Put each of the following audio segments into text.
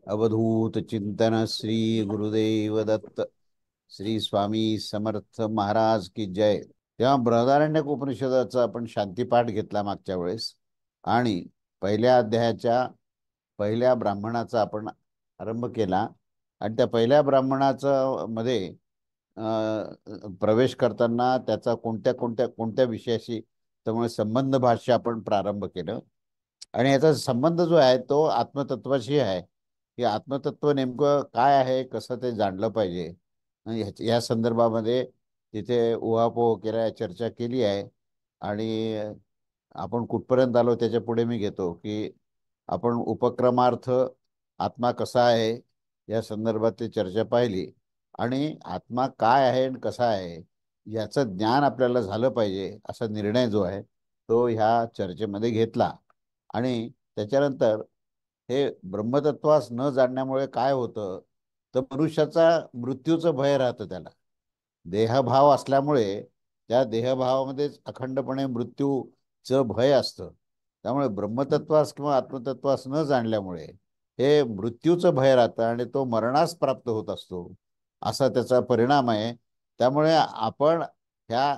अवधूत चिंतन श्री गुरुदेव दत्त। श्री स्वामी समर्थ महाराज की जय। तेव्हा बृहदारण्यक उपनिषदाचा आपण शांतीपाठ घेतला मागच्या वेळेस आणि पहिल्या अध्यायाच्या पहिल्या ब्राह्मणाचा आपण आरंभ केला आणि त्या पहिल्या ब्राह्मणाचा मध्ये प्रवेश करताना त्याचा कोणत्या कोणत्या कोणत्या विषयाशी त्यामुळे संबंध भाष्य आपण प्रारंभ केलं आणि याचा संबंध जो आहे तो आत्मतत्वाशी आहे की आत्मतत्व नेमकं काय आहे कसं ते जाणलं पाहिजे आणि या संदर्भामध्ये तिथे उहापोह केला चर्चा केली आहे आणि आपण कुठपर्यंत आलो त्याच्या पुढे मी घेतो की आपण उपक्रमार्थ आत्मा कसा आहे या संदर्भातली चर्चा पाहिली आणि आत्मा काय आहे आणि कसा आहे याचं ज्ञान आपल्याला झालं पाहिजे असा निर्णय जो आहे तो ह्या चर्चेमध्ये घेतला आणि त्याच्यानंतर हे ब्रह्मतत्वास न जाणण्यामुळे काय होतं तर मनुष्याचा मृत्यूचं भय राहतं त्याला देहभाव असल्यामुळे त्या देहभावामध्येच अखंडपणे मृत्यूचं भय असतं त्यामुळे ब्रह्मतत्वास किंवा आत्मतत्वास न जाणल्यामुळे हे मृत्यूचं भय राहतं आणि तो मरणास प्राप्त होत असतो असा त्याचा परिणाम आहे त्यामुळे आपण ह्या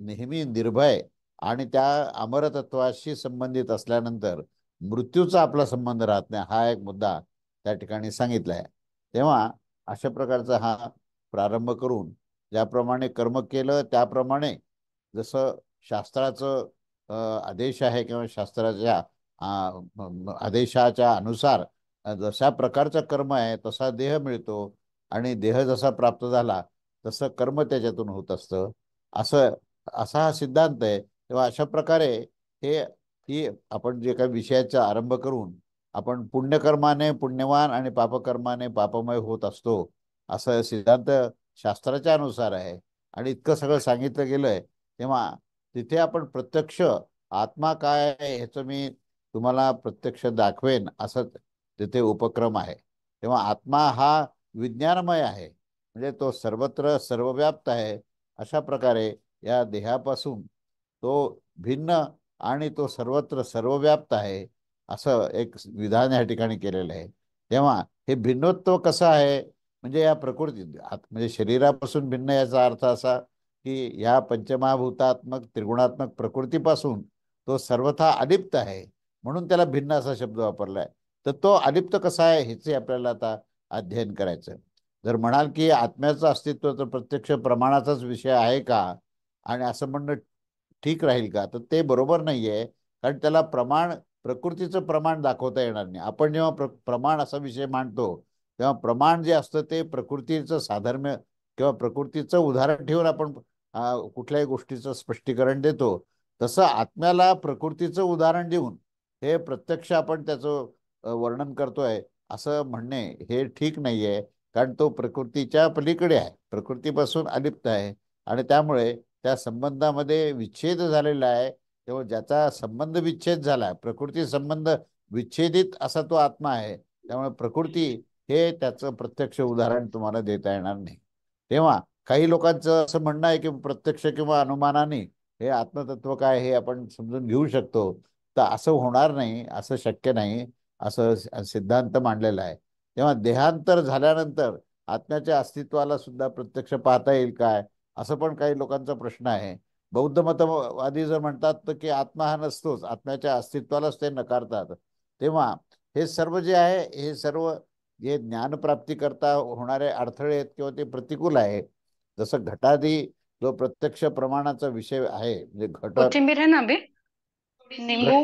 नेहमी निर्भय आणि त्या अमरतत्वाशी संबंधित असल्यानंतर मृत्यूचा आपला संबंध राहत नाही हा एक मुद्दा त्या ठिकाणी सांगितला आहे तेव्हा अशा प्रकारचा हा प्रारंभ करून ज्याप्रमाणे कर्म केलं त्याप्रमाणे जसं शास्त्राचं आदेश आहे किंवा शास्त्राच्या आदेशाच्या अनुसार जशा प्रकारचं कर्म आहे तसा देह मिळतो आणि देह जसा प्राप्त झाला तसं कर्म त्याच्यातून होत असतं असं असा हा सिद्धांत आहे तेव्हा अशा प्रकारे हे ही आपण जे काही विषयाचा आरंभ करून आपण पुण्यकर्माने पुण्यवान आणि पापकर्माने पापमय होत असतो असं सिद्धांत शास्त्राच्या अनुसार आहे आणि इतकं सगळं सांगितलं गेलंय तेव्हा तिथे आपण प्रत्यक्ष आत्मा काय आहे ह्याचं मी तुम्हाला प्रत्यक्ष दाखवेन असं तिथे उपक्रम आहे तेव्हा आत्मा हा विज्ञानमय आहे म्हणजे तो सर्वत्र सर्वव्याप्त आहे अशा प्रकारे या देहापासून तो भिन्न आणि तो सर्वत्र सर्वव्याप्त आहे असं एक विधान या ठिकाणी केलेलं आहे तेव्हा हे भिन्नत्व कसं आहे म्हणजे या प्रकृती म्हणजे शरीरापासून भिन्न याचा अर्थ असा की या पंचमहाभूतात्मक त्रिगुणात्मक प्रकृतीपासून तो सर्वथा अलिप्त आहे म्हणून त्याला भिन्न असा शब्द वापरलाय तर तो अलिप्त कसा आहे ह्याचे आपल्याला आता अध्ययन करायचं जर म्हणाल की आत्म्याचं अस्तित्व तर प्रत्यक्ष प्रमाणाचाच विषय आहे का आणि असं म्हणणं ठीक राहील का तर ते बरोबर नाहीये कारण त्याला प्रमाण प्रकृतीचं प्रमाण दाखवता येणार नाही आपण जेव्हा प्रमाण असा विषय मांडतो तेव्हा प्रमाण जे असतं ते प्रकृतीचं साधर्म्य किंवा प्रकृतीचं उदाहरण ठेवून आपण कुठल्याही गोष्टीचं स्पष्टीकरण देतो तसं आत्म्याला प्रकृतीचं उदाहरण देऊन हे प्रत्यक्ष आपण त्याचं वर्णन करतोय असं म्हणणे हे ठीक नाहीये कारण तो प्रकृतीच्या पलीकडे आहे प्रकृतीपासून अलिप्त आहे आणि त्यामुळे त्या संबंधामध्ये विच्छेद झालेला आहे तेव्हा ज्याचा संबंध विच्छेद झाला प्रकृती संबंध विच्छेदित असा तो आत्मा आहे त्यामुळे प्रकृती हे त्याचं प्रत्यक्ष उदाहरण तुम्हाला देता येणार नाही तेव्हा काही लोकांचं असं म्हणणं आहे की प्रत्यक्ष किंवा अनुमानाने हे आत्मतत्व काय हे आपण समजून घेऊ शकतो तर असं होणार नाही असं शक्य नाही असं सिद्धांत मांडलेला आहे तेव्हा देहांतर झाल्यानंतर आत्म्याच्या अस्तित्वाला सुद्धा प्रत्यक्ष पाहता येईल काय असं पण काही लोकांचा प्रश्न आहे बौद्ध मतवादी जर म्हणतात तर की आत्मा हा नसतोच आत्म्याच्या अस्तित्वालाच ते नकारतात तेव्हा हे सर्व जे आहे हे सर्व जे ज्ञानप्राप्ती करता होणारे अडथळे आहेत किंवा ते प्रतिकूल आहे जसं घटादी जो प्रत्यक्ष प्रमाणाचा विषय आहे म्हणजे कोथिंबीर है ना अभी? नींबू?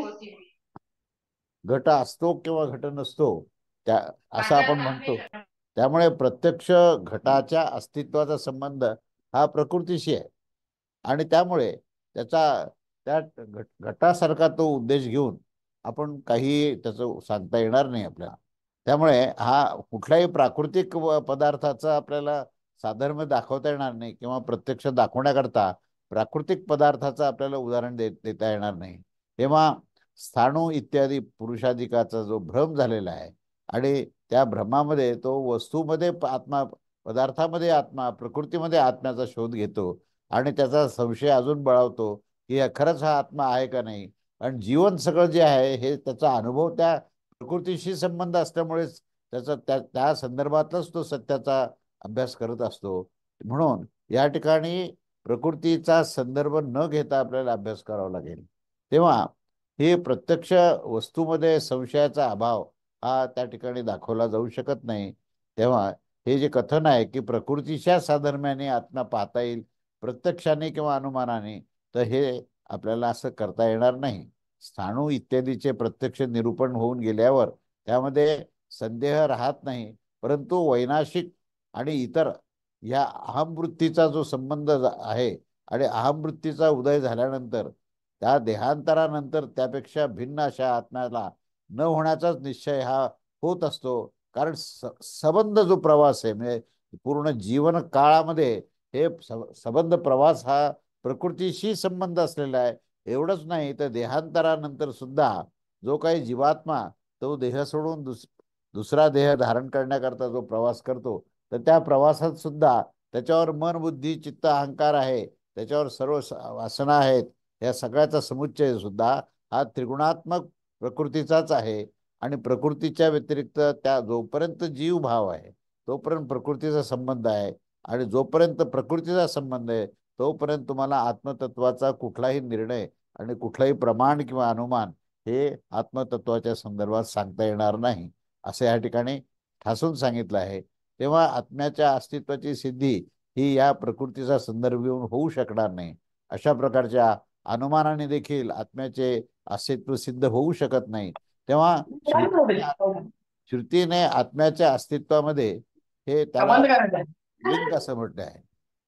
घट असतो किंवा घट नसतो त्या असं आपण म्हणतो त्यामुळे प्रत्यक्ष घटाच्या अस्तित्वाचा संबंध हा प्रकृतीशी आहे आणि त्यामुळे त्याचा त्या घटासारखा तो उद्देश घेऊन आपण काही त्याचं सांगता येणार नाही आपल्याला त्यामुळे हा कुठल्याही प्राकृतिक पदार्थाचा आपल्याला साधर्म्य दाखवता येणार नाही किंवा प्रत्यक्ष दाखवण्याकरता प्राकृतिक पदार्थाचं आपल्याला उदाहरण देता येणार नाही तेव्हा स्थाणू इत्यादी पुरुषाधिकाचा जो भ्रम झालेला आहे आणि त्या भ्रमामध्ये तो वस्तूमध्ये आत्मा पदार्थामध्ये आत्मा प्रकृतीमध्ये आत्म्याचा शोध घेतो आणि त्याचा संशय अजून बळावतो की खरंच हा आत्मा आहे का नाही आणि जीवन सगळं जे आहे हे त्याचा अनुभव त्या प्रकृतीशी संबंध असल्यामुळेच त्याचा त्या संदर्भातच तो सत्याचा अभ्यास करत असतो. म्हणून या ठिकाणी प्रकृतीचा संदर्भ न घेता आपल्याला अभ्यास करावा लागेल. तेव्हा हे प्रत्यक्ष वस्तूमध्ये संशयाचा अभाव हा त्या ठिकाणी दाखवला जाऊ शकत नाही. तेव्हा हे जे कथन आहे की प्रकृतीच्या साधर्म्याने आत्मा पाहता येईल प्रत्यक्षाने किंवा अनुमानाने, तर हे आपल्याला असं करता येणार नाही. स्थाणू इत्यादीचे प्रत्यक्ष निरूपण होऊन गेल्यावर त्यामध्ये संदेह राहत नाही. परंतु वैनाशिक आणि इतर या अहमवृत्तीचा जो संबंध आहे आणि अहमवृत्तीचा उदय झाल्यानंतर त्या देहांतरानंतर त्यापेक्षा भिन्न अशा आत्म्याला न होण्याचाच निश्चय हा होत असतो. कारण संबंध जो प्रवास आहे म्हणजे पूर्ण जीवन काळामध्ये हे संबंध प्रवास हा प्रकृतीशी संबंध असलेला आहे. एवढंच नाही तर देहांतरानंतर सुद्धा जो काही जीवात्मा तो देह सोडून दुसरा देह धारण करण्याकरता जो प्रवास करतो, तर त्या प्रवासात सुद्धा त्याच्यावर मन बुद्धी चित्त अहंकार आहे, त्याच्यावर सर्व वासना आहेत. या सगळ्याचा समुच्चय सुद्धा हा त्रिगुणात्मक प्रकृतीचाच आहे. आणि प्रकृतीच्या व्यतिरिक्त त्या जोपर्यंत जीव भाव आहे तोपर्यंत प्रकृतीचा संबंध आहे. आणि जोपर्यंत प्रकृतीचा संबंध आहे तोपर्यंत तुम्हाला आत्मतत्वाचा कुठलाही निर्णय आणि कुठलाही प्रमाण किंवा अनुमान हे आत्मतत्वाच्या संदर्भात सांगता येणार नाही, असं या ठिकाणी ठासून सांगितलं आहे. तेव्हा आत्म्याच्या अस्तित्वाची सिद्धी ही या प्रकृतीचा संदर्भ घेऊन होऊ शकणार नाही. अशा प्रकारच्या अनुमानाने देखील आत्म्याचे अस्तित्व सिद्ध होऊ शकत नाही. तेव्हा श्रुतीने आत्म्याच्या अस्तित्वामध्ये हे त्याला बंद करायचं लिंग असं म्हटलं आहे.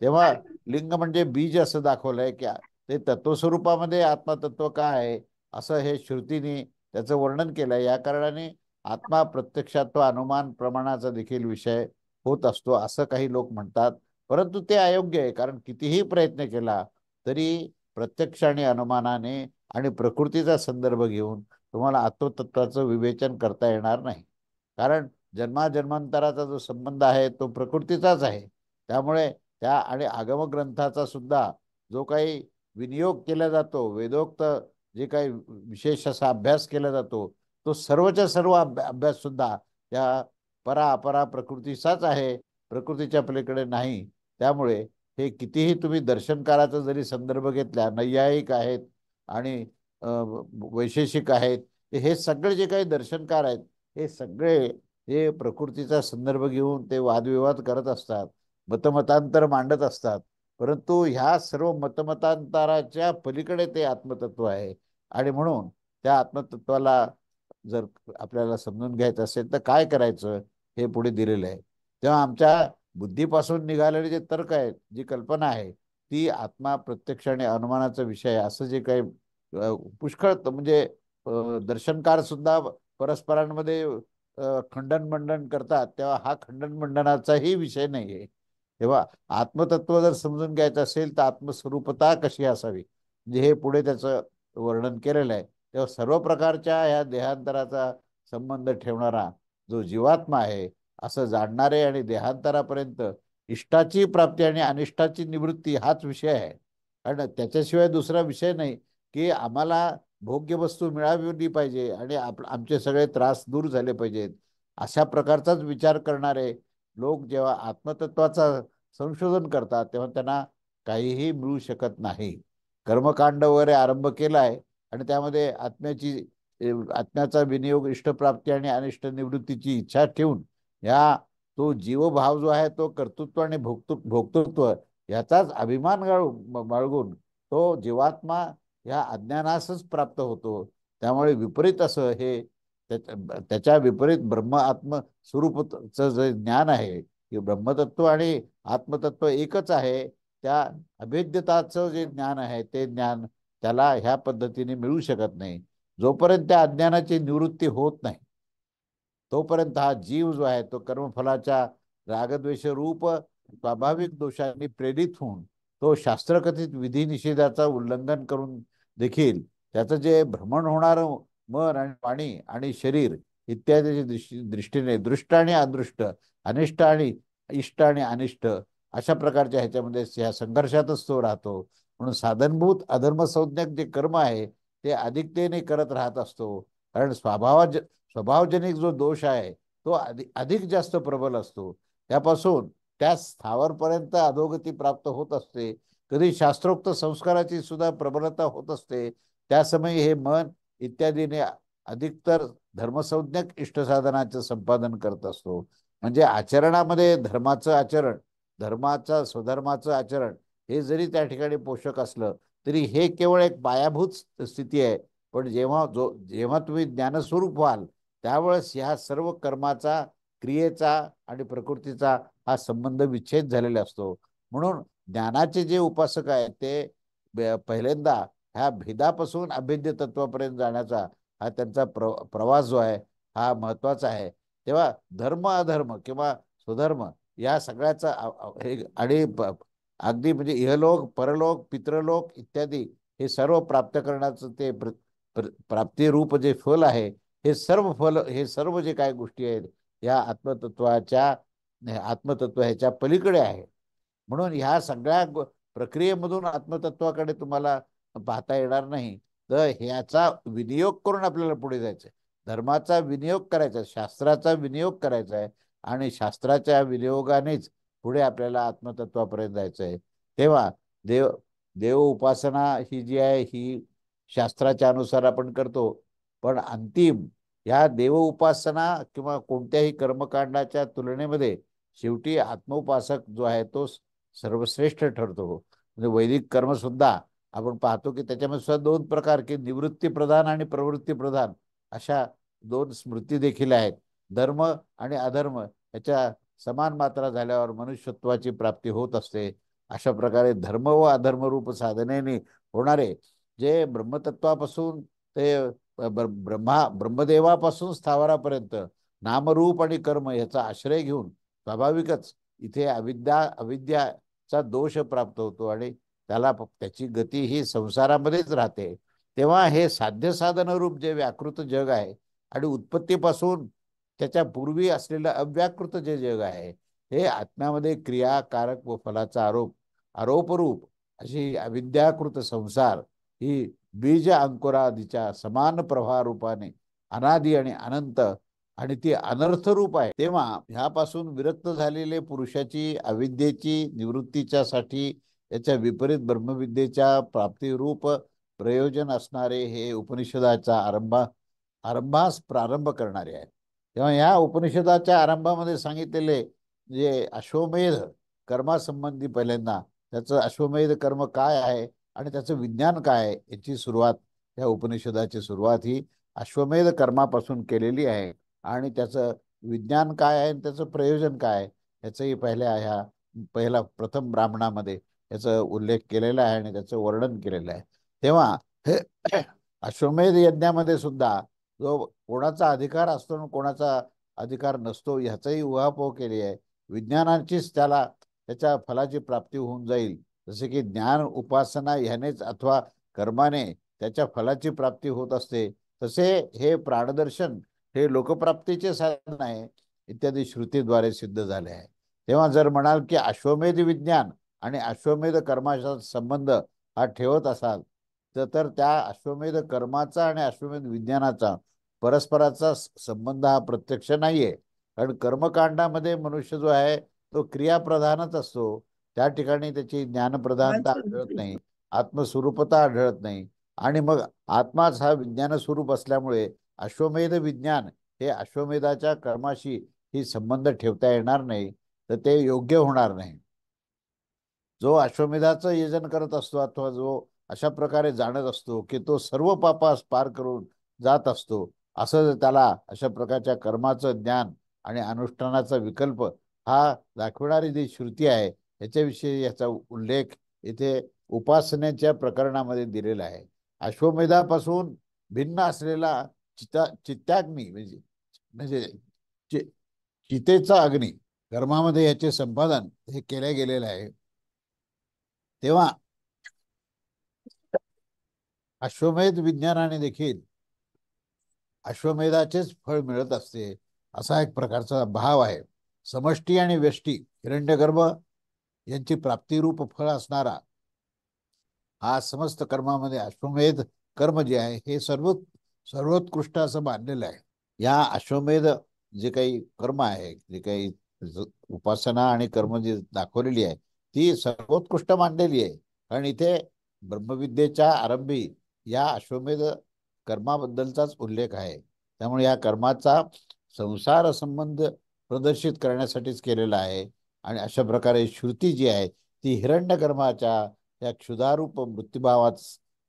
तेव्हा लिंग म्हणजे बीज असं दाखवलंय की ते तत्वस्वरूपामध्ये आत्मतत्व काय आहे असं हे श्रुतीने त्याचं वर्णन केलंय. या कारणाने आत्मा प्रत्यक्षात तो अनुमान प्रमाणाचा देखील विषय होत असतो असं काही लोक म्हणतात. परंतु ते अयोग्य आहे. कारण कितीही प्रयत्न केला तरी प्रत्यक्ष आणि अनुमानाने आणि प्रकृतीचा संदर्भ घेऊन तुम्हाला आत्मतत्वाचं विवेचन करता येणार नाही. कारण जन्माजन्मांतराचा जो संबंध आहे तो प्रकृतीचाच आहे. त्यामुळे त्या आणि आगमग्रंथाचा सुद्धा जो काही विनियोग केला जातो, वेदोक्त जे काही विशेष असा अभ्यास केला जातो, तो सर्वच्या सर्व अभ्यास सुद्धा त्या परा अपरा प्रकृतीचाच आहे, प्रकृतीच्या पलीकडे नाही. त्यामुळे हे कितीही तुम्ही दर्शनकाराचा जरी संदर्भ घेतला, नैयायिक आहेत आणि वैशेषिक आहेत, हे सगळे जे काही दर्शनकार आहेत हे सगळे हे प्रकृतीचा संदर्भ घेऊन ते वादविवाद करत असतात, मतमतांतर मांडत असतात. परंतु ह्या सर्व मतमतांतराच्या पलीकडे ते आत्मतत्व आहे. आणि म्हणून त्या आत्मतत्वाला जर आपल्याला समजून घ्यायचं असेल तर काय करायचं हे पुढे दिलेलं आहे. तेव्हा आमच्या बुद्धीपासून निघालेले जे तर्क आहेत, जी कल्पना आहे ती आत्मा प्रत्यक्ष आणि अनुमानाचा विषय असं जे काही पुष्कळ म्हणजे दर्शनकार सुद्धा परस्परांमध्ये खंडन मंडन करतात, तेव्हा हा खंडन मंडनाचाही विषय नाही आहे. तेव्हा आत्मतत्व जर समजून घ्यायचं असेल तर आत्मस्वरूपता कशी असावी म्हणजे हे पुढे त्याचं वर्णन केलेलं आहे. तेव्हा सर्व प्रकारच्या ह्या देहांतराचा संबंध ठेवणारा जो जीवात्मा आहे असं जाणणारे आणि देहांतरापर्यंत इष्टाची प्राप्ती आणि अनिष्टाची निवृत्ती हाच विषय आहे. कारण त्याच्याशिवाय दुसरा विषय नाही की आम्हाला भोग्य वस्तू मिळाली पाहिजे आणि आमचे सगळे त्रास दूर झाले पाहिजेत. अशा प्रकारचाच विचार करणारे लोक जेव्हा आत्मतत्वाचा संशोधन करतात तेव्हा त्यांना काहीही मिळू शकत नाही. कर्मकांड वगैरे आरंभ केला आहे आणि त्यामध्ये आत्म्याचा विनियोग इष्टप्राप्ती आणि अनिष्ट निवृत्तीची इच्छा ठेवून या तो जीवभाव जो आहे तो कर्तृत्व आणि भोक्तृत्व याचाच अभिमान बाळगून तो जीवात्मा ह्या अज्ञानासच प्राप्त होतो. त्यामुळे विपरीत असं हे त्याच्या विपरीत ब्रह्म आत्म स्वरूपचं जे ज्ञान आहे की ब्रह्मतत्व आणि आत्मतत्व एकच आहे, त्या अभेद्यताचं जे ज्ञान आहे ते ज्ञान त्याला ह्या पद्धतीने मिळू शकत नाही. जोपर्यंत त्या अज्ञानाची निवृत्ती होत नाही तोपर्यंत हा जीव जो आहे तो कर्मफलाच्या रागद्वेष रूप स्वाभाविक दोषांनी प्रेरित होऊन तो शास्त्रकथित विधिनिषेधाचा उल्लंघन करून देखील त्याचं जे भ्रमण होणार मन आणि वाणी आणि शरीर इत्यादीच्या दृष्टीने दृष्ट आणि अदृष्ट, अनिष्ट आणि इष्ट आणि अनिष्ट अशा प्रकारच्या ह्याच्यामध्ये ह्या संघर्षातच तो राहतो. म्हणून साधनभूत अधर्मसंज्ञक जे कर्म आहे ते अधिकतेने करत राहत असतो. कारण स्वभावजनिक जो दोष आहे तो अधिक जास्त प्रबल असतो. त्यापासून त्या स्थावरपर्यंत अधोगती प्राप्त होत असते. कधी शास्त्रोक्त संस्काराची सुद्धा प्रबलता होत असते. त्या समयी हे मन इत्यादीने अधिकतर धर्मसंज्ञक इष्टसाधनाचं संपादन करत असतो. म्हणजे आचरणामध्ये धर्माचं आचरण, स्वधर्माचं आचरण हे जरी त्या ठिकाणी पोषक असलं तरी हे केवळ एक पायाभूत स्थिती आहे. पण जेव्हा तुम्ही ज्ञानस्वरूप व्हाल त्यावेळेस ह्या सर्व कर्माचा, क्रियेचा आणि प्रकृतीचा हा संबंध विच्छेद झालेला असतो. म्हणून ज्ञानाचे जे उपासक आहेत ते पहिल्यांदा ह्या भेदापासून अभेद्य तत्वापर्यंत जाण्याचा हा त्यांचा प्रवास जो आहे हा महत्वाचा आहे. तेव्हा धर्म अधर्म किंवा स्वधर्म या सगळ्याचा आणि अगदी म्हणजे इहलोक परलोक पितृलोक इत्यादी हे सर्व प्राप्त करण्याचं ते प्राप्ती रूप जे फल आहे, हे सर्व जे काही गोष्टी आहेत या आत्मतत्व ह्याच्या पलीकडे आहे. म्हणून ह्या सगळ्या प्रक्रियेमधून आत्मतत्वाकडे तुम्हाला पाहता येणार नाही. तर ह्याचा विनियोग करून आपल्याला पुढे जायचंय. धर्माचा विनियोग करायचा, शास्त्राचा विनियोग करायचा आहे आणि शास्त्राच्या विनियोगानेच पुढे आपल्याला आत्मतत्वापर्यंत जायचंय. तेव्हा देव देव उपासना ही जी आहे ही शास्त्राच्या अनुसार आपण करतो. पण अंतिम या देव उपासना किंवा कोणत्याही कर्मकांडाच्या तुलनेमध्ये शेवटी आत्मोपासक जो आहे तो सर्वश्रेष्ठ ठरतो. म्हणजे वैदिक कर्म सुद्धा आपण पाहतो की त्याच्यामध्ये सुद्धा दोन प्रकार, की निवृत्ती प्रधान आणि प्रवृत्ती प्रधान अशा दोन स्मृती देखील आहेत. धर्म आणि अधर्म याच्या समान मात्रा झाल्यावर मनुष्यत्वाची प्राप्ती होत असते. अशा प्रकारे धर्म व अधर्म रूप साधनेने होणारे जे ब्रह्मतत्वापासून ते ब्रह्मदेवापासून स्थावरापर्यंत नामरूप आणि कर्म याचा आश्रय घेऊन स्वाभाविकच इथे अविद्याचा दोष प्राप्त होतो आणि त्याची गती ही संसारामध्येच राहते. तेव्हा हे साध्य साधन रूप जे व्याकृत जग आहे आणि उत्पत्तीपासून त्याच्या पूर्वी असलेलं अव्याकृत जे जग आहे हे आत्म्यामध्ये क्रियाकारक व फलाचा आरोपरूप अशी अविद्याकृत संसार ही बीज अंकुरादीच्या समान प्रवाह रूपाने अनादी आणि अनंत आणि ती अनर्थ रूप आहे. तेव्हा ह्यापासून विरक्त झालेले पुरुषाची अविद्येची निवृत्तीच्या साठी याच्या विपरीत ब्रह्मविद्येच्या प्राप्तीरूप प्रयोजन असणारे हे उपनिषदाचा आरंभास प्रारंभ करणारे आहे. तेव्हा या उपनिषदाच्या आरंभामध्ये सांगितलेले जे अश्वमेध कर्मासंबंधी पहिल्यांदा त्याचं अश्वमेध कर्म काय आहे आणि त्याचं विज्ञान काय आहे याची सुरुवात, या उपनिषदाची सुरुवात ही अश्वमेध कर्मापासून केलेली आहे. आणि त्याचं विज्ञान काय आहे, त्याचं प्रयोजन काय आहे याचंही पहिला प्रथम ब्राह्मणामध्ये याचा उल्लेख केलेला आहे आणि त्याचं वर्णन केलेलं आहे. तेव्हा हे अश्वमेध यज्ञामध्ये सुद्धा जो कोणाचा अधिकार असतो आणि कोणाचा अधिकार नसतो ह्याचाही उहापोह केली आहे. विज्ञानाचीच त्याच्या फलाची प्राप्ती होऊन जाईल. जसे की ज्ञान उपासना ह्यानेच अथवा कर्माने त्याच्या फलाची प्राप्ती होत असते, तसे हे प्राणदर्शन हे लोकप्राप्तीचे साधन आहे इत्यादी श्रुतीद्वारे सिद्ध झाले आहे. तेव्हा जर म्हणाल की अश्वमेध विज्ञान आणि अश्वमेध कर्माचा संबंध हा ठेवत असाल तर त्या अश्वमेध कर्माचा आणि अश्वमेध विज्ञानाचा परस्पराचा संबंध हा प्रत्यक्ष नाहीये. कारण कर्मकांडामध्ये मनुष्य जो आहे तो क्रियाप्रधानच असतो. त्या ठिकाणी त्याची ज्ञानप्रधानता आढळत नाही, आत्मस्वरूपता आढळत नाही. आणि मग आत्माच हा विज्ञान स्वरूप असल्यामुळे अश्वमेध विज्ञान हे अश्वमेधाच्या कर्माशी ही संबंध ठेवता येणार नाही, तर ते योग्य होणार नाही. जो अश्वमेधाचं यजन करत असतो अथवा जो अशा प्रकारे जाणत असतो की तो सर्व पापास पार करून जात असतो, असं त्याला अशा प्रकारच्या कर्माचं ज्ञान आणि अनुष्ठानाचा विकल्प हा दाखवणारी जी श्रुती आहे याच्याविषयी याचा उल्लेख इथे उपासनेच्या प्रकरणामध्ये दिलेला आहे. अश्वमेधापासून भिन्न असलेला चित्ताग्नी म्हणजे चितेचा अग्नी कर्मामध्ये याचे संपादन हे केले गेलेलं आहे. तेव्हा अश्वमेध विज्ञानाने देखील अश्वमेधाचेच फळ मिळत असते असा एक प्रकारचा भाव आहे. समष्टी आणि व्यष्टी हिरण्यगर्भ यांची प्राप्तिरूप फळ असणारा हा समस्त कर्मामध्ये अश्वमेध कर्म जे आहे हे सर्वोत्कृष्ट असं मानलेलं आहे. या अश्वमेध जे काही कर्म आहे, जे काही उपासना आणि कर्म जी दाखवलेली आहे ती सर्वोत्कृष्ट मानलेली आहे. कारण इथे ब्रह्मविद्येच्या आरंभी या अश्वमेध कर्माबद्दलचाच उल्लेख आहे. त्यामुळे या कर्माचा संसार संबंध प्रदर्शित करण्यासाठीच केलेला आहे. आणि अशा प्रकारे श्रुती जी आहे ती हिरण्य कर्माच्या या क्षुधारूप मृत्यूभावात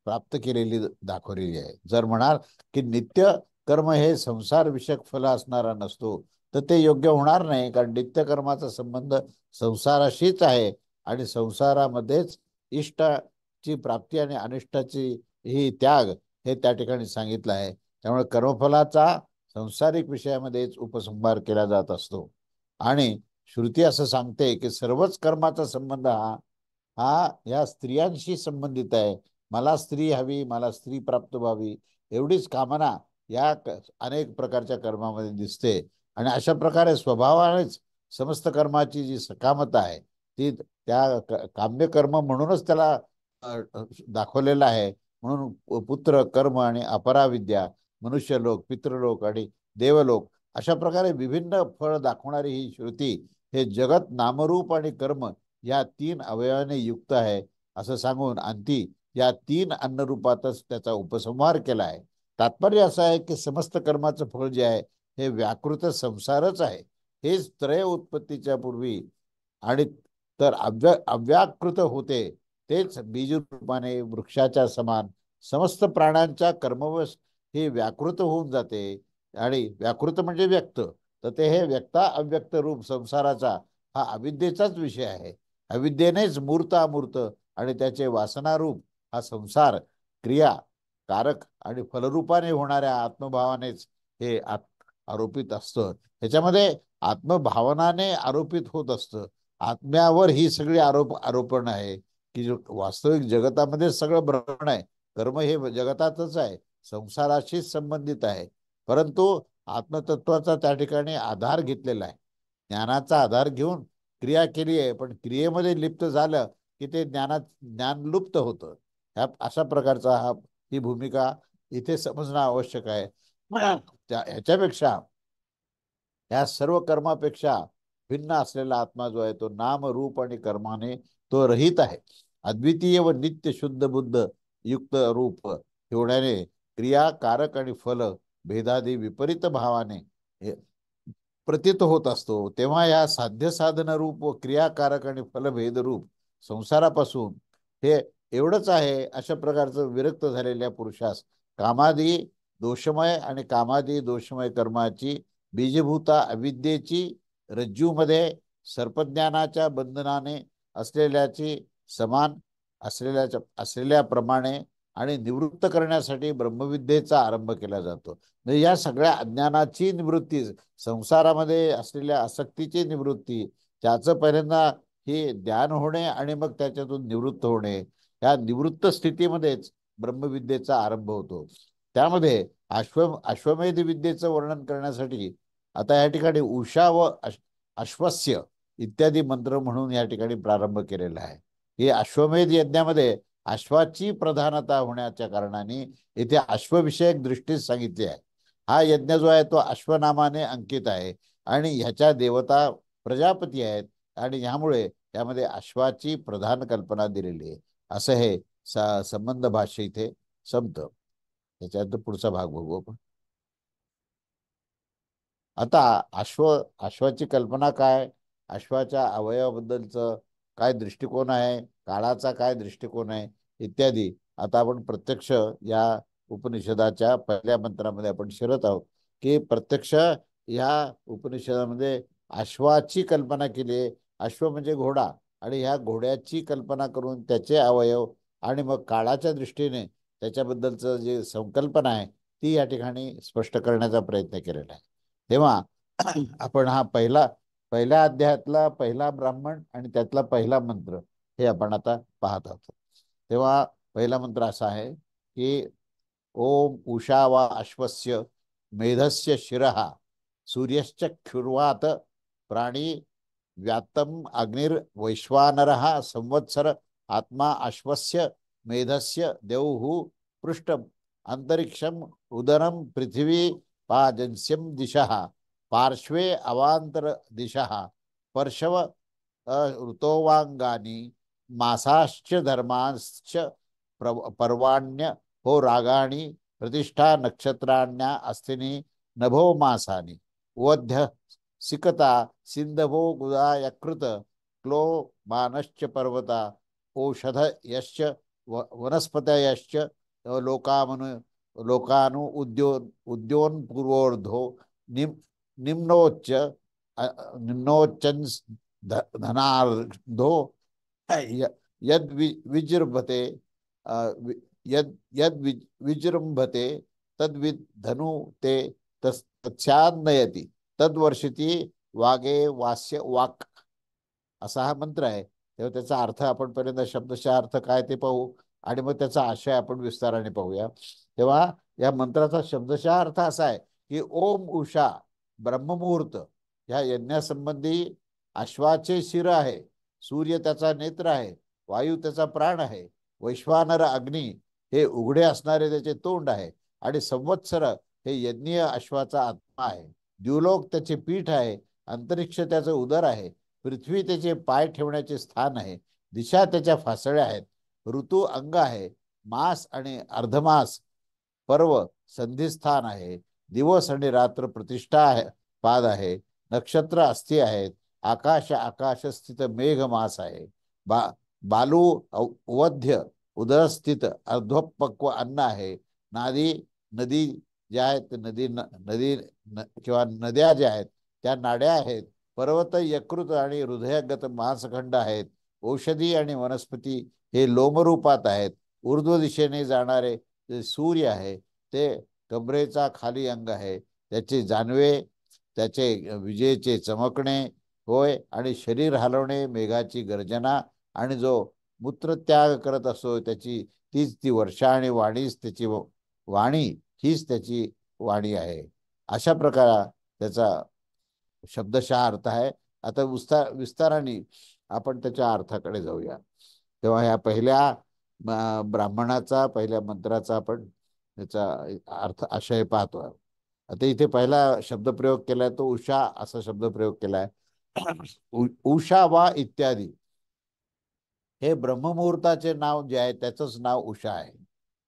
प्राप्त केलेली दाखवलेली आहे. जर म्हणाल की नित्य कर्म हे संसार विषयक फल असणारा नसतो, तर ते योग्य होणार नाही. कारण नित्य कर्माचा संबंध संसाराशीच आहे आणि संसारामध्येच इष्टाची प्राप्ती आणि अनिष्टाची ही त्याग हे त्या ठिकाणी सांगितलं आहे. त्यामुळे कर्मफलाचा संसारिक विषयामध्येच उपसंहार केला जात असतो. आणि श्रुती असं सांगते की सर्वच कर्माचा संबंध हा हा या स्त्रियांशी संबंधित आहे. मला स्त्री हवी, मला स्त्री प्राप्त व्हावी, एवढीच कामना या अनेक प्रकारच्या कर्मामध्ये दिसते. आणि अशा प्रकारे स्वभावानेच समस्त कर्माची जी सकामता आहे ती त्या काम्य कर्म म्हणूनच त्याला दाखवलेलं आहे. म्हणून पुत्र कर्म आणि अपराविद्या, मनुष्यलोक, पितृलोक आणि देवलोक अशा प्रकारे विभिन्न फळ दाखवणारी ही श्रुती हे जगत नामरूप आणि कर्म या तीन अवयवाने युक्त आहे असं सांगून अंती या तीन अन्नरूपातच त्याचा उपसंहार केला आहे. तात्पर्य असं आहे की समस्त कर्माचं फळ जे आहे हे व्याकृत संसारच आहे. हेच त्रय उत्पत्तीच्या पूर्वी आणि तर अव्याकृत होते, तेच बीज रूपाने वृक्षाच्या समान समस्त प्राण्यांच्या कर्मवश हे व्याकृत होऊन जाते. आणि व्याकृत म्हणजे व्यक्त, तर ते हे व्यक्ता अव्यक्त रूप संसाराचा हा अविद्येचाच विषय आहे. अविद्येनेच मूर्त अमूर्त आणि त्याचे वासनारूप हा संसार क्रिया कारक आणि फलरूपाने होणाऱ्या आत्मभावानेच हे आरोपित असतं. ह्याच्यामध्ये आत्मभावनाने आरोपित होत असतं. आत्म्यावर ही सगळी आरोपण आहे की वास्तविक जगतामध्ये सगळं भ्रमण आहे. कर्म हे जगतातच आहे, संसाराशीच संबंधित आहे. परंतु आत्मतत्वाचा त्या ठिकाणी आधार घेतलेला आहे. ज्ञानाचा आधार घेऊन क्रिया केली आहे, पण क्रियेमध्ये लिप्त झालं की ते ज्ञान लुप्त होतं. अशा प्रकारचा ही भूमिका इथे समजणं आवश्यक आहे. ह्याच्यापेक्षा या सर्व कर्मापेक्षा भिन्न असलेला आत्मा जो आहे तो नाम रूप आणि कर्माने तो रहित आहे. अद्वितीय व नित्य शुद्ध बुद्ध युक्त रूप ठेवण्याने क्रिया कारक आणि फल भेदादी विपरीत भावाने प्रतीत होत असतो. तेव्हा या साध्य साधन रूप व क्रियाकारक आणि फलभेद रूप संसारापासून हे एवढंच आहे अशा प्रकारचं विरक्त झालेल्या पुरुषास कामादी दोषमय आणि कामादी दोषमय कर्माची बीजभूता अविद्येची रज्जूमध्ये सर्पज्ञानाच्या बंधनाने असलेल्याची समान असलेल्याप्रमाणे आणि निवृत्त करण्यासाठी ब्रह्मविद्येचा आरंभ केला जातो. म्हणजे या सगळ्या अज्ञानाची निवृत्ती, संसारामध्ये असलेल्या आसक्तीची निवृत्ती, त्याचं पहिल्यांदा हे ध्यान होणे आणि मग त्याच्यातून निवृत्त होणे, या निवृत्त स्थितीमध्येच ब्रह्मविद्येचा आरंभ होतो. त्यामध्ये अश्वमेध विद्येचं वर्णन करण्यासाठी आता या ठिकाणी उषा व अश्वस्य इत्यादी मंत्र म्हणून या ठिकाणी प्रारंभ केलेला आहे. हे अश्वमेध यज्ञामध्ये अश्वाची प्रधानता होण्याच्या कारणाने इथे अश्वविषयक दृष्टीच सांगितली आहे. हा यज्ञ जो आहे तो अश्वनामाने अंकित आहे आणि ह्याच्या देवता प्रजापती आहेत आणि ह्यामुळे त्यामध्ये अश्वाची प्रधान कल्पना दिलेली आहे. असं हे संबंध भाष्य इथे संपतं. त्याच्यानंतर पुढचा भाग बघू आपण. आता अश्वाची कल्पना काय, अश्वाच्या अवयवाबद्दलचं काय दृष्टिकोन आहे, काळाचा काय दृष्टिकोन आहे इत्यादी आता आपण प्रत्यक्ष या उपनिषदाच्या पहिल्या मंत्रामध्ये आपण शिरत आहोत. की प्रत्यक्ष या उपनिषदामध्ये अश्वाची कल्पना केली आहे. अश्व म्हणजे घोडा आणि ह्या घोड्याची कल्पना करून त्याचे अवयव आणि मग काळाच्या दृष्टीने त्याच्याबद्दलचं जे संकल्पना आहे ती या ठिकाणी स्पष्ट करण्याचा प्रयत्न केलेला आहे. तेव्हा आपण हा पहिल्या अध्यायातला पहिला ब्राह्मण आणि त्यातला पहिला मंत्र हे आपण आता पाहत आहोत. तेव्हा पहिला मंत्र असा आहे की ओम उषा वा अश्वस्य मेधस्य शिरः सूर्यश्च क्षुर्वात प्राणी व्यात्तम अग्निर्वैश्वानरः संवत्सर आत्मा अश्वस्य मेधस्य देवहु पृष्ठम अंतरिक्षम उदरम पृथ्वी पाजन्स्यम दिशः पार्श्वे अवांतर दिशः पर्शव ऋतोवांगानी मासाश्च धर्मांश्च पर्वाण्य हो रागाणी प्रतिष्ठा नक्षत्राण्या अस्थिनी नभो मासानी वध्य सिकता सिंधवो गुदा यकृत क्लो मानश्च पर्वता औषध यश्च वनस्पतयश्च लोकामनु लोकानु उद्योन्पूर्वोर्धो निम निम्नोच्च निम्नोच्चंस धनार्धो यद विजृंभते यद यद विजृंभते तद धनु ते तत्स्यान्नयति तद्वर्षिती वागे वास्य वाक असा हा मंत्र आहे. तेव्हा त्याचा अर्थ आपण पहिल्यांदा शब्दशः अर्थ काय ते पाहू आणि मग त्याचा आशय आपण विस्ताराने पाहूया. तेव्हा या मंत्राचा शब्दशः अर्थ असा आहे की ओम उषा ब्रह्ममुहूर्त या यज्ञासंबंधी अश्वाचे शिर आहे, सूर्य त्याचा नेत्र आहे, वायू त्याचा प्राण आहे, वैश्वानर अग्नी हे उघडे असणारे त्याचे तोंड आहे आणि संवत्सर हे यज्ञीय अश्वाचा आत्मा आहे, द्युलोक त्याचे पीठ आहे, अंतरिक्ष त्याचं उदर आहे, पृथ्वी त्याचे पाय ठेवण्याचे स्थान आहे, दिशा त्याच्या फासळ्या आहेत, ऋतू अंग आहे, मास आणि अर्धमास पर्व संधिस्थान आहे, दिवस आणि रात्र प्रतिष्ठा आहे पाद आहे, नक्षत्र अस्थि आहेत, आकाश आकाशस्थित मेघमास आहे, बालू वध्य उदरस्थित अर्धोपक्व अन्न आहे, नादी नदी ज्या आहेत नदी किंवा नद्या ज्या आहेत त्या नाड्या आहेत, पर्वत यकृत आणि हृदयगत मांसखंड आहेत, औषधी आणि वनस्पती हे लोमरूपात आहेत, ऊर्ध्व दिशेने जाणारे जे सूर्य आहे ते कमरेचा खाली अंग आहे, त्याचे जानवे त्याचे विजेचे चमकणे होय आणि शरीर हलवणे मेघाची गर्जना आणि जो मूत्रत्याग करत असो त्याची तीच ती वर्षा आणि वाणीच त्याची वाणी हीच त्याची वाणी आहे. अशा प्रकार त्याचा शब्दशः अर्थ आहे. आता विस्ताराने आपण त्याच्या अर्थाकडे जाऊया. तेव्हा ह्या पहिल्या ब्राह्मणाचा पहिल्या मंत्राचा आपण त्याचा अर्थ आशय पाहतो. आता इथे पहिला शब्दप्रयोग केलाय तो उषा असा शब्दप्रयोग केलाय. उषा वा इत्यादी हे ब्रह्ममुहूर्ताचे नाव जे आहे त्याचंच नाव उषा आहे.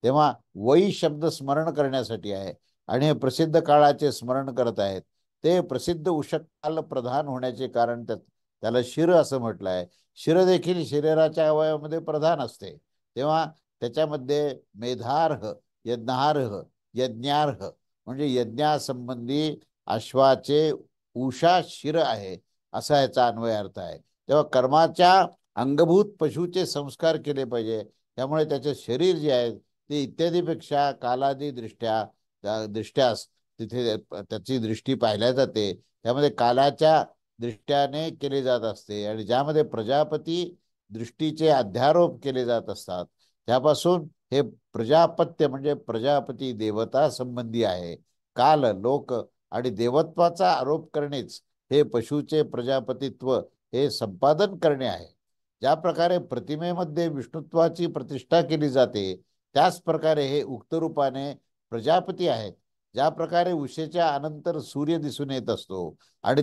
तेव्हा वै शब्द स्मरण करण्यासाठी आहे आणि हे प्रसिद्ध काळाचे स्मरण करत आहेत. ते प्रसिद्ध उषकाल प्रधान होण्याचे कारण त्याला शिर असं म्हटलं आहे. शिर देखील शरीराच्या अवयवामध्ये प्रधान असते. तेव्हा त्याच्यामध्ये मेधार्ह यज्ञार्ह यज्ञार्ह म्हणजे यज्ञासंबंधी अश्वाचे उषा शिर आहे असा याचा अन्वय अर्थ आहे. तेव्हा कर्माच्या अंगभूत पशुचे संस्कार केले पाहिजे. त्यामुळे त्याचे शरीर जे आहे ते इत्यादीपेक्षा कालादी दृष्ट्यास तिथे त्याची दृष्टी पाहिल्या जाते. त्यामध्ये कालाच्या दृष्ट्याने केले जात असते आणि ज्यामध्ये प्रजापती दृष्टीचे अध्यारोप केले जात असतात त्यापासून हे प्रजापत्य म्हणजे प्रजापती देवता संबंधी आहे. काल लोक आणि देवत्वाचा आरोप करणेच हे पशुचे प्रजापतित्व हे संपादन करणे आहे. ज्या प्रकारे प्रतिमेमध्ये विष्णुत्वाची प्रतिष्ठा केली जाते त्याच प्रकारे हे उक्त रूपाने प्रजापती आहेत. ज्या प्रकारे उषेच्या अनंतर सूर्य दिसून येत असतो आणि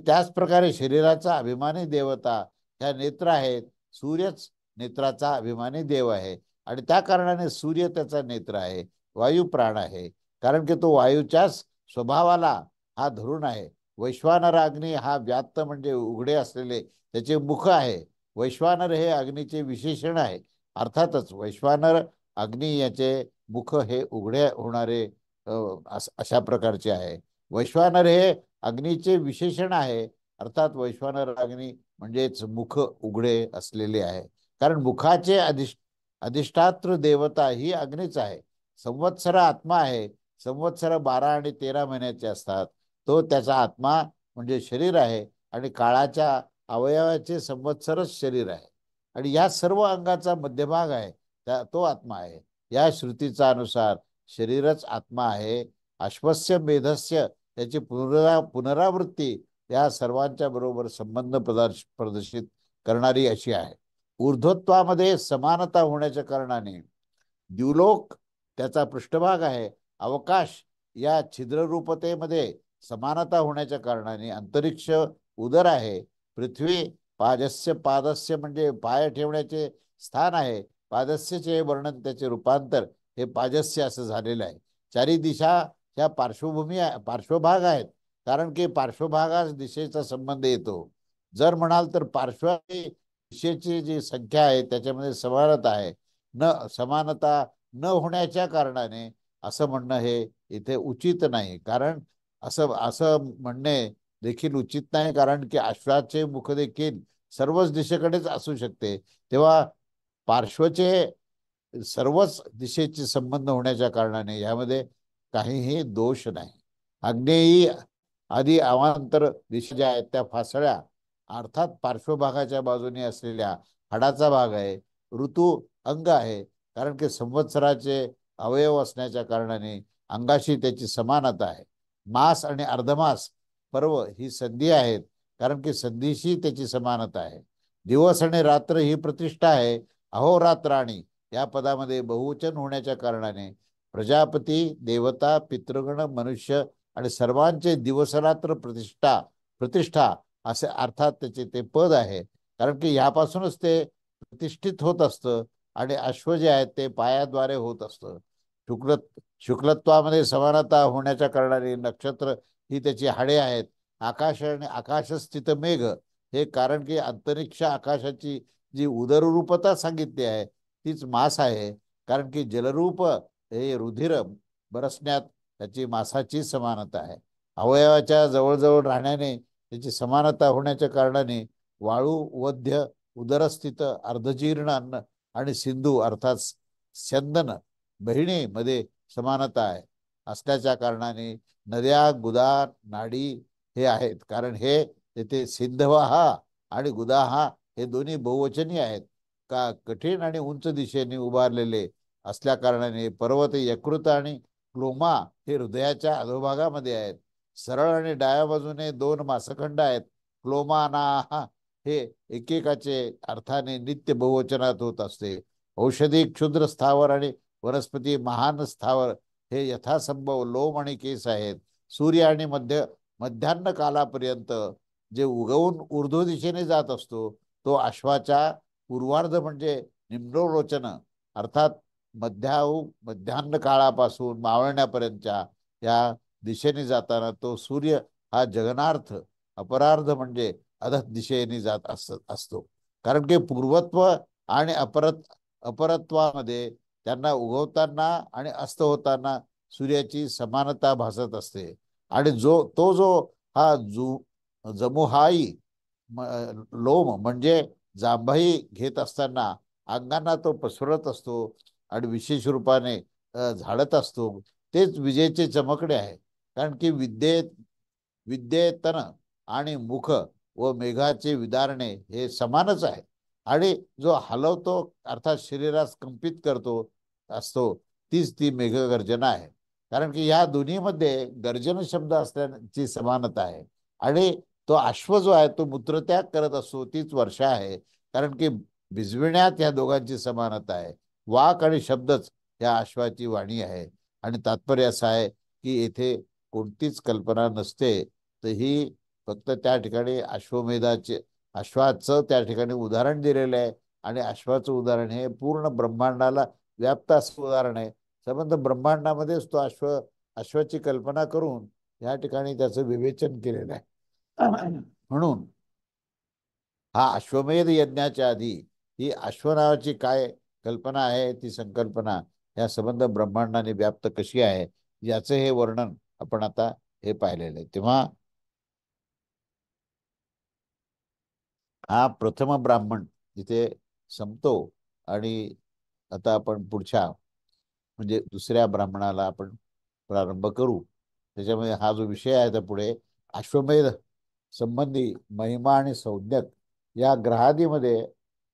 त्याच प्रकारे शरीराचा अभिमानी देवता ह्या नेत्र आहेत. सूर्यच नेत्राचा अभिमानी देव आहे आणि त्या कारणाने सूर्य त्याचा नेत्र आहे. वायू प्राण आहे कारण की तो वायूच्याच स्वभावाला हा धरून आहे. वैश्वानर अग्नी हा व्यात्त म्हणजे उघडे असलेले त्याचे मुख आहे. वैश्वानर हे अग्नीचे विशेषण आहे. अर्थातच वैश्वानर अग्नी याचे मुख हे उघडे होणारे अशा प्रकारचे आहे. वैश्वानर हे अग्नीचे विशेषण आहे. अर्थात वैश्वानर अग्नी म्हणजेच मुख उघडे असलेले आहे. कारण मुखाचे अधिष्ठात्र देवता ही अग्नीच आहे. संवत्सर आत्मा आहे. संवत्सर 12 आणि 13 महिन्याचे असतात. तो त्याचा आत्मा म्हणजे शरीर आहे आणि काळाच्या अवयवाचे संवत्सरच शरीर आहे आणि या सर्व अंगाचा मध्यभाग आहे तो आत्मा आहे. या श्रुतीचा अनुसार शरीरच आत्मा आहे. अश्वस्य मेधस्य त्याची पुनरावृत्ती या सर्वांच्या बरोबर संबंध प्रदर्शित करणारी अशी आहे. ऊर्ध्वत्वामध्ये समानता होण्याच्या कारणाने द्युलोक त्याचा पृष्ठभाग आहे. अवकाश या छिद्ररूपतेमध्ये समानता होण्याच्या कारणाने अंतरिक्ष उदर आहे, पृथ्वी पाजस्य पादस्य म्हणजे पाय ठेवण्याचे स्थान आहे, पादस्यचे वर्णन त्याचे रूपांतर हे पाजस्य असं झालेलं आहे. चारी दिशा ह्या पार्श्वभाग आहेत, कारण की पार्श्वभागास दिशेचा संबंध येतो. जर म्हणाल तर पार्श्व आणि दिशेची जी संख्या आहे त्याच्यामध्ये समानता आहे, न समानता न होण्याच्या कारणाने असं म्हणणं हे इथे उचित नाही. कारण असं असं म्हणणे देखील उचित नाही, कारण की अश्वाचे मुख देखील सर्वच दिशेकडेच असू शकते. तेव्हा पार्श्वचे सर्वच दिशेचे संबंध होण्याच्या कारणाने यामध्ये काहीही दोष नाही. आग्नेयी आदी अवांतर दिशा ज्या आहेत त्या फासळ्या अर्थात पार्श्वभागाच्या बाजूने असलेल्या हाडाचा भाग आहे. ऋतू अंग आहे, कारण की संवत्सराचे अवयव असण्याच्या कारणाने अंगाशी त्याची समानता आहे. मास आणि अर्धमास पर्व ही संधी आहेत, कारण की संधीशी त्याची समानता आहे. दिवस आणि रात्र ही प्रतिष्ठा आहे. अहोरात्राणी या पदामध्ये बहुवचन होण्याच्या कारणाने प्रजापती, देवता, पितृगण, मनुष्य आणि सर्वांचे दिवसरात्र प्रतिष्ठा प्रतिष्ठा असे अर्थात त्याचे ते पद आहे, कारण की ह्यापासूनच ते प्रतिष्ठित होत असतं. आणि अश्व जे आहेत ते पायाद्वारे होत असतं. शुक्ल शुक्लत्वामध्ये समानता होण्याच्या कारणाने नक्षत्र ही त्याची हाडे आहेत. आकाश आणि आकाशस्थित मेघ हे कारण की अंतरिक्ष आकाशाची जी उदररूपता सांगितली आहे तीच मास आहे, कारण की जलरूप हे रुधिर बरसण्यात त्याची मासाची समानता आहे. अवयवाच्या जवळजवळ राहण्याने त्याची समानता होण्याच्या कारणाने वाळू, वध्य, उदरस्थित, अर्धजीर्ण अन्न आणि सिंधू अर्थात स्यंदन बहिणीमध्ये समानता आहे असल्याच्या कारणाने नद्या, गुदा, नाडी हे आहेत, कारण हे तेथे सिंधवाहा आणि गुदाहा हे दोन्ही बहुवचनी आहेत. का कठीण आणि उंच दिशेने उभारलेले असल्या कारणाने पर्वत यकृत आणि क्लोमा हे हृदयाच्या अधोभागामध्ये आहेत. सरळ आणि डाव्या बाजूने दोन मासखंड आहेत. क्लोमाना हे एकेकाचे अर्थाने नित्य बहुवचनात होत असते. औषधी, क्षुद्र स्थावर आणि वनस्पती, महान स्थावर हे यथासंभव लोम आणि केस आहेत. सूर्य आणि मध्यान्ह कालापर्यंत जे उगवून ऊर्ध्व दिशेने जात असतो तो अश्वाच्या पूर्वार्ध म्हणजे निम्नलोचन अर्थात मध्यान्ह काळापासून मावळण्यापर्यंतच्या या दिशेने जाताना तो सूर्य हा जगनार्थ, अपरार्ध म्हणजे अधः दिशेने जात असतो. कारण की पूर्वत्व आणि अपरत्वामध्ये त्यांना उगवताना आणि अस्त होताना सूर्याची समानता भासत असते. आणि जो हा जमुहाई लोम म्हणजे जांभाई घेत असताना अंगांना तो पसरत असतो आणि विशेष रूपाने झाडत असतो. तेच विजेचे चमकडे आहे, कारण की विद्येतन आणि मुख व मेघाचे विदारणे हे समानच आहे. आणि जो हलवतो अर्थात शरीरास कंपित करतो असतो तीच ती मेघगर्जना आहे, कारण की या दोन्हीमध्ये गर्जन शब्द असल्याची समानता आहे. आणि तो अश्व जो आहे तो मूत्रत्याग करत असतो तीच वर्षा आहे, कारण की भिजविण्यात या दोघांची समानता आहे. वाक आणि शब्दच या अश्वाची वाणी आहे. आणि तात्पर्य असं आहे की येथे कोणतीच कल्पना नसते, तर ही फक्त त्या ठिकाणी अश्वाचं त्या ठिकाणी उदाहरण दिलेलं आहे. आणि अश्वाचं उदाहरण हे पूर्ण ब्रह्मांडाला व्याप्त असं उदाहरण आहे. संबंध ब्रह्मांडामध्येच तो अश्वाची कल्पना करून या ठिकाणी त्याचं विवेचन केलेलं आहे. म्हणून हा अश्वमेध यज्ञाच्या आधी ही अश्व नावाची काय कल्पना आहे, ती संकल्पना या संबंध ब्रह्मांडाने व्याप्त कशी आहे याचं हे वर्णन आपण आता हे पाहिलेलं आहे. तेव्हा हा प्रथम ब्राह्मण इथे संपतो आणि आता आपण पुढच्या म्हणजे दुसऱ्या ब्राह्मणाला आपण प्रारंभ करू. त्याच्यामध्ये हा जो विषय आहे तर पुढे अश्वमेध संबंधी महिमा आणि संज्ञक या ग्रहादीमध्ये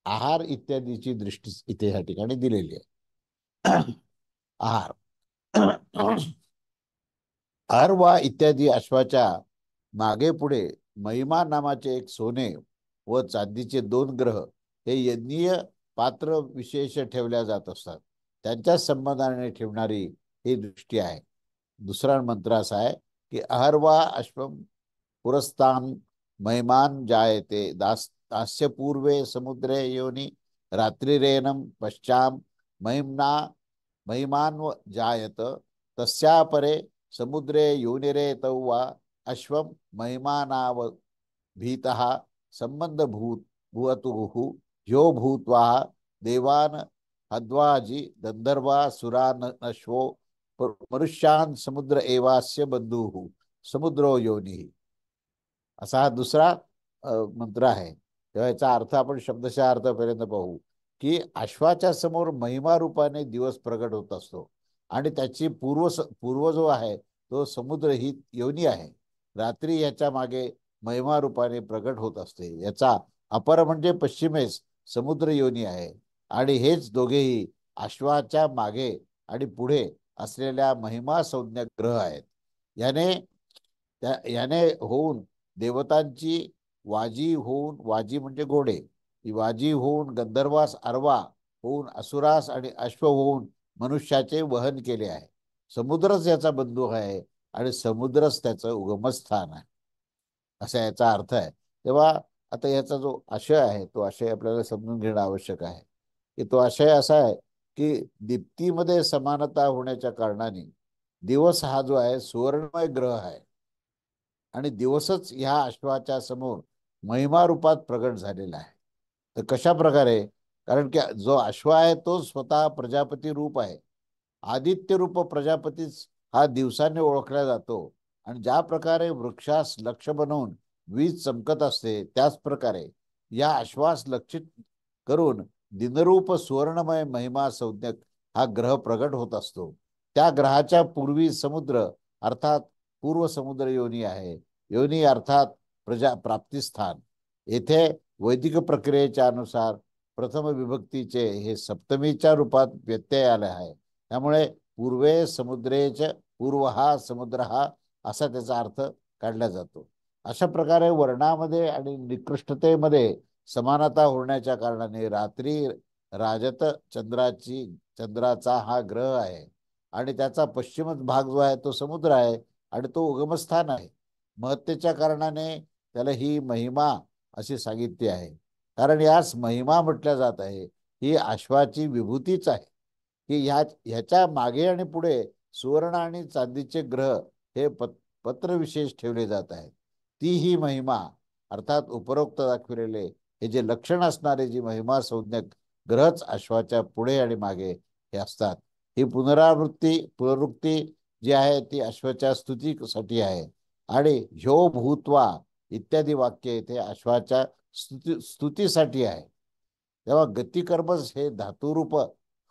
आहार इत्यादीची दृष्टी इथे या ठिकाणी दिलेली आहे. आहार आहार इत्यादी अश्वाच्या मागे पुढे महिमा नामाचे एक सोने व चांदीचे दोन ग्रह हे यज्ञीय पात्र विशेष ठेवल्या जात असतात. त्यांच्या संबंधाने ठेवणारी ही दृष्टी आहे. दुसरा मंत्र असा आहे की अहर्वा अश्वम पुरस्तान महिमान जायते दास्य पूर्वे समुद्रे योनी रात्रिरेनम पश्चाम महिमना महिमान जायत तस्या परे समुद्रे योनिरे तौ अश्वम महिमानाव भीतः संबंध भूवतुः ह्यो भूत्वा देवान हद्वाजी गंधर्वा सुरान अश्वो मनुष्यान समुद्र एवास्य बंधुः समुद्रो योनी असा हा दुसरा मंत्र आहे. तेव्हा याचा अर्थ आपण शब्दशः अर्थापर्यंत पाहू की अश्वाच्या समोर महिमा रूपाने दिवस प्रगट होत असतो आणि त्याची पूर्व जो आहे तो समुद्र ही योनी आहे. रात्री याच्या मागे महिमा रूपाने प्रगट होत असते. याचा अपर म्हणजे पश्चिमेस समुद्र योनी आहे आणि हेच दोघेही अश्वाच्या मागे आणि पुढे असलेल्या महिमा संज्ञक ग्रह आहेत. याने याने होऊन देवतांची वाजी म्हणजे घोडे, ही वाजी होऊन गंधर्वास अरवा होऊन असुरास आणि अश्व होऊन मनुष्याचे वहन केले आहे. समुद्रच याचा बंधू आहे आणि समुद्रच त्याचं उगमस्थान आहे असा याचा अर्थ आहे. तेव्हा आता याचा जो आशय आहे तो आशय आपल्याला समजून घेणं आवश्यक आहे की तो आशय असा आहे की दीप्तीमध्ये समानता होण्याच्या कारणाने दिवस हा जो आहे सुवर्णमय ग्रह आहे आणि दिवसच ह्या अश्वाच्या समोर महिमा रूपात प्रगट झालेला आहे. तर कशा प्रकारे? कारण की जो अश्व आहे तो स्वतः प्रजापती रूप आहे. आदित्य रूप प्रजापतीच हा दिवसाने ओळखला जातो आणि ज्या प्रकारे वृक्षास लक्ष बनवून वीज चमकत असते त्याच प्रकारे या अश्वास लक्षित करून दिनरूप सुवर्णमय महिमा संज्ञक हा ग्रह प्रगट होत असतो. त्या ग्रहाच्या पूर्वी समुद्र अर्थात पूर्व समुद्र योनी आहे. योनी अर्थात प्राप्तिस्थान. येथे वैदिक प्रक्रियेच्या अनुसार प्रथम विभक्तीचे हे सप्तमीच्या रूपात व्यत्यय आले आहे. त्यामुळे पूर्वे समुद्रेच पूर्व हा समुद्र हा असा त्याचा अर्थ काढला जातो. अशा प्रकारे वर्णामध्ये आणि निकृष्टतेमध्ये समानता होण्याच्या कारणाने रात्री राजत चंद्राचा हा ग्रह आहे आणि त्याचा पश्चिमच भाग जो आहे तो समुद्र आहे आणि तो उगमस्थान आहे. महत्तेच्या कारणाने त्याला ही महिमा अशी सांगितली आहे. कारण यास महिमा म्हटल्या जात आहे. ही अश्वाची विभूतीच आहे की ह्याच्या मागे आणि पुढे सुवर्ण आणि चांदीचे ग्रह हे पत्र विशेष ठेवले जात आहेत. ती ही महिमा अर्थात उपरोक्त दाखविलेले हे जे लक्षण असणारे जी महिमा संज्ञक ग्रहच अश्वाच्या पुढे आणि मागे हे असतात. ही पुनरुक्ती जी आहे ती अश्वाच्या स्तुतीसाठी आहे आणि ह्यो भूत्वा इत्यादी वाक्य इथे अश्वाच्या स्तुतीसाठी आहे. तेव्हा गतिकर्मच हे धातुरूप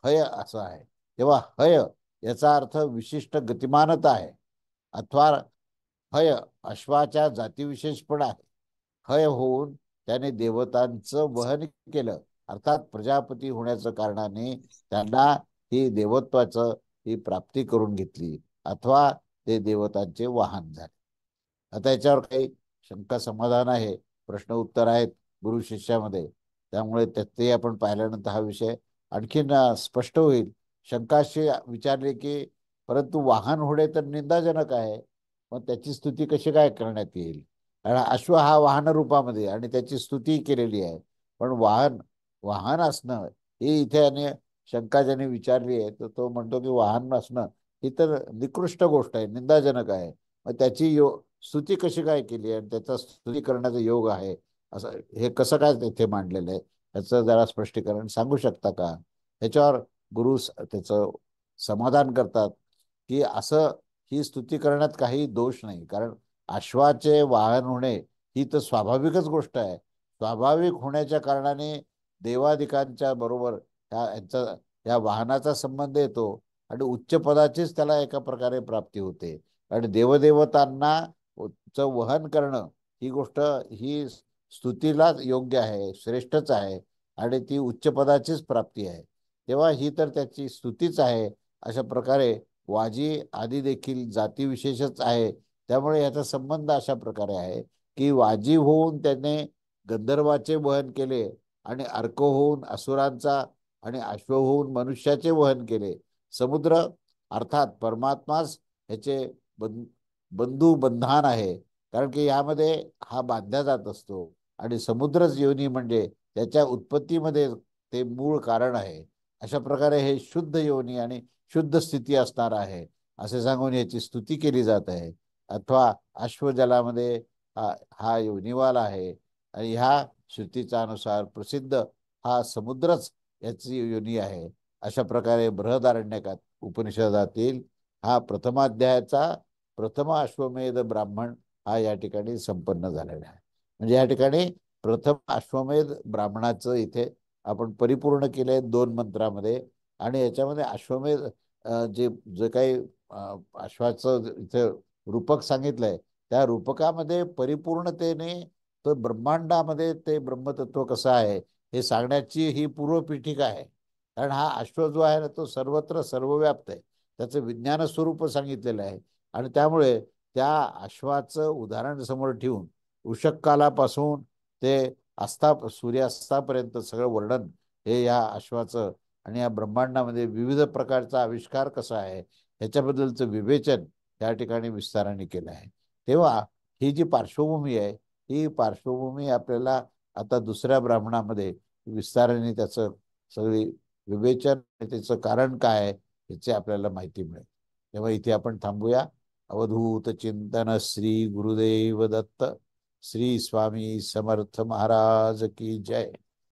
हय असं आहे. तेव्हा हय याचा अर्थ विशिष्ट गतिमानता आहे अथवा हय अश्वाच्या जातीविशेष पण आहे. हय होऊन त्याने देवतांचं वहन केलं अर्थात प्रजापती होण्याच्या कारणाने त्यांना ही देवत्वाचं ही प्राप्ती करून घेतली अथवा ते देवतांचे वाहन झाले. आता याच्यावर काही शंका समाधान आहे, प्रश्न उत्तर आहेत गुरु शिष्यामध्ये. त्यामुळे ते आपण पाहिल्यानंतर हा विषय आणखीन स्पष्ट होईल. शंका अशी विचारली की परंतु वाहन होणे तर निंदाजनक आहे, मग त्याची स्तुती कशी काय करण्यात येईल? कारण अश्व हा वाहन रूपामध्ये आणि त्याची स्तुती केलेली आहे, पण वाहन वाहन असणं ही इथे शंका ज्याने विचारली आहे तर तो म्हणतो की वाहन असणं ही तर निकृष्ट गोष्ट आहे, निंदाजनक आहे. मग त्याची स्तुती कशी काय केली आणि त्याचा स्तुती करण्याचा योग आहे असं हे कसं काय तिथे मांडलेलं आहे याचं जरा स्पष्टीकरण सांगू शकता का? त्याच्यावर गुरु त्याचं समाधान करतात की असं ही स्तुती करण्यात काही दोष नाही. कारण अश्वाचे वाहन होणे ही तर स्वाभाविकच गोष्ट आहे. स्वाभाविक होण्याच्या कारणाने देवादिकांच्या बरोबर या वाहनाचा संबंध येतो आणि उच्च पदाचीच त्याला एका प्रकारे प्राप्ती होते. आणि देवदेवतांना वहन करणं ही गोष्ट ही स्तुतीलाच योग्य आहे, श्रेष्ठच आहे आणि ती उच्च पदाचीच प्राप्ती आहे. तेव्हा ही तर त्याची स्तुतीच आहे. अशा प्रकारे वाजी आदी देखील जातीविशेषच आहे. त्यामुळे याचा संबंध अशा प्रकारे आहे की वाजी होऊन त्याने गंधर्वाचे वहन केले आणि अर्क होऊन असुरांचा आणि अश्व होऊन मनुष्याचे वहन केले. समुद्र अर्थात परमात्माच ह्याचे बंधू बंधान आहे. कारण की यामध्ये हा बांधला जात असतो आणि समुद्रच योनी म्हणजे त्याच्या उत्पत्तीमध्ये ते मूळ कारण आहे. अशा प्रकारे हे शुद्ध योनी आणि शुद्ध स्थिती असणार आहे असे सांगून याची स्तुती केली जात आहे. अथवा अश्वजलामध्ये हा योनिवाल आहे आणि ह्या श्रुतीचा अनुसार प्रसिद्ध हा समुद्रच याची योनी आहे. अशा प्रकारे बृहदारण्यकात उपनिषदातील हा प्रथमाध्यायाचा प्रथम अश्वमेध ब्राह्मण हा या ठिकाणी संपन्न झालेला आहे. म्हणजे या ठिकाणी प्रथम अश्वमेध ब्राह्मणाचं इथे आपण परिपूर्ण केले 2 मंत्रामध्ये. आणि याच्यामध्ये अश्वमेध जे जे काही अश्वाचं इथे रूपक सांगितलंय त्या रूपकामध्ये परिपूर्णतेने तो ब्रह्मांडामध्ये ते ब्रह्मतत्व कसं आहे हे सांगण्याची ही पूर्वपीठिका आहे. कारण हा अश्व जो आहे ना तो सर्वत्र सर्वव्याप्त आहे. त्याचं विज्ञान स्वरूप सांगितलेलं आहे. आणि त्यामुळे त्या अश्वाचं उदाहरण समोर ठेवून उषःकालापासून ते सूर्यास्तापर्यंत सगळं वर्णन हे या अश्वाचं आणि या ब्रह्मांडामध्ये विविध प्रकारचा आविष्कार कसा आहे ह्याच्याबद्दलचं विवेचन या ठिकाणी विस्ताराने केलं आहे. तेव्हा ही जी पार्श्वभूमी आहे ही पार्श्वभूमी आपल्याला आता दुसऱ्या ब्राह्मणामध्ये विस्ताराने त्याचं सगळी विवेचन त्याचं कारण काय आहे याची आपल्याला माहिती मिळेल. तेव्हा इथे आपण थांबूया. अवधूत चिंतन श्री गुरुदेव दत्त. श्री स्वामी समर्थ महाराज की जय.